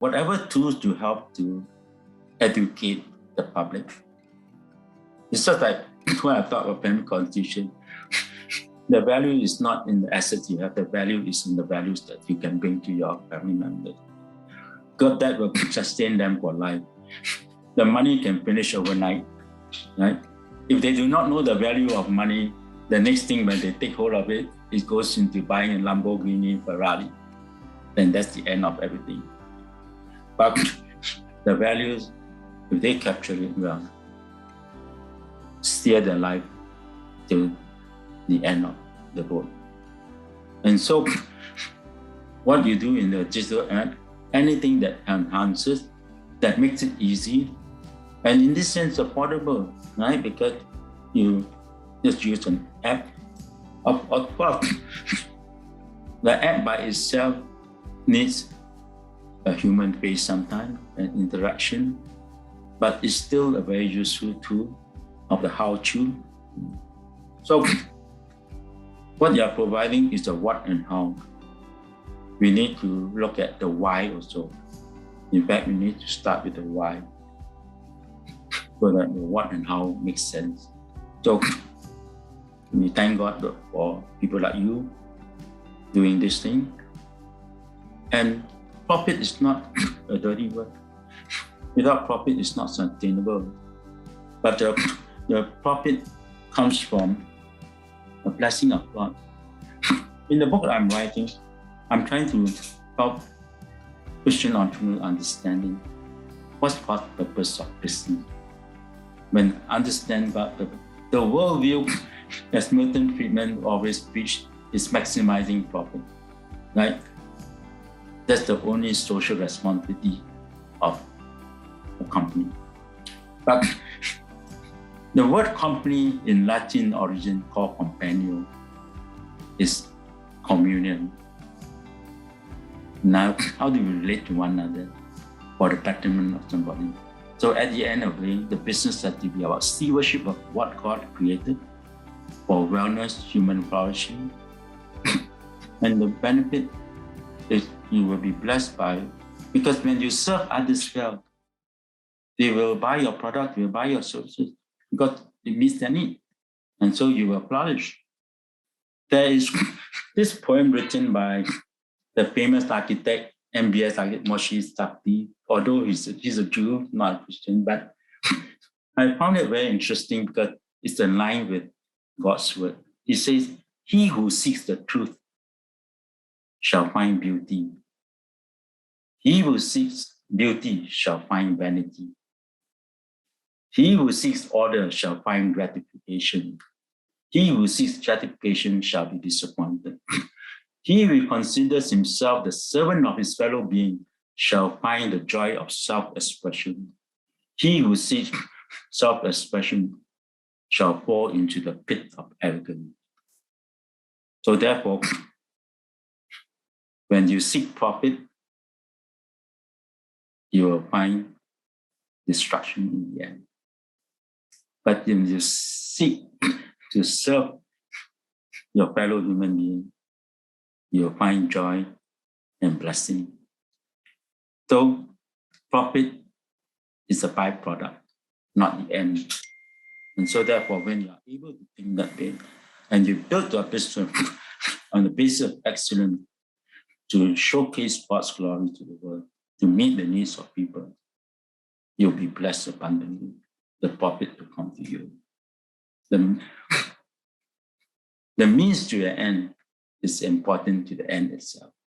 whatever tools to help to educate the public. It's just like when I talk about family constitution, the value is not in the assets you have, the value is in the values that you can bring to your family members. Because that will sustain them for life. The money can finish overnight, right? If they do not know the value of money, the next thing when they take hold of it, it goes into buying a Lamborghini, Ferrari. Then that's the end of everything. But the values, if they capture it well, steer their life till the end of the road. And so what you do in the digital ad, anything that enhances, that makes it easy, and in this sense affordable, right? Because you just use an app. Of course, the app by itself needs a human face sometimes, an interaction, but it's still a very useful tool of the how-to. So what you are providing is the what and how. We need to look at the why also. In fact, we need to start with the why so that the what and how makes sense. So we thank God for people like you doing this thing. And profit is not a dirty word. Without profit, it's not sustainable. But the profit comes from a blessing of God. In the book that I'm writing, I'm trying to help Christian entrepreneurs understanding what's God's purpose of business. When understand God, the worldview, as Milton Friedman always preached, is maximizing profit, right? That's the only social responsibility of a company. But the word company in Latin origin called companio is communion. Now, how do we relate to one another for the betterment of somebody? So at the end of the day, the business has to be about stewardship of what God created for wellness, human flourishing. And the benefit is you will be blessed by, because when you serve others well, they will buy your product, they will buy your services because it meets their need. And so you will flourish. There is this poem written by the famous architect, MBS architect Moshe Safdie, although he's a Jew, not a Christian, but I found it very interesting because it's in line with God's word. He says, "He who seeks the truth shall find beauty. He who seeks beauty shall find vanity. He who seeks order shall find gratification. He who seeks gratification shall be disappointed. He who considers himself the servant of his fellow being shall find the joy of self-expression. He who seeks self-expression shall fall into the pit of arrogance." So therefore, when you seek profit, you will find destruction in the end. But when you seek to serve your fellow human being, you will find joy and blessing. So profit is a byproduct, not the end. And so therefore, when you are able to think that way, and you build your business on the basis of excellence to showcase God's glory to the world, to meet the needs of people, you'll be blessed abundantly. The profit will come to you. The means to the end is important to the end itself.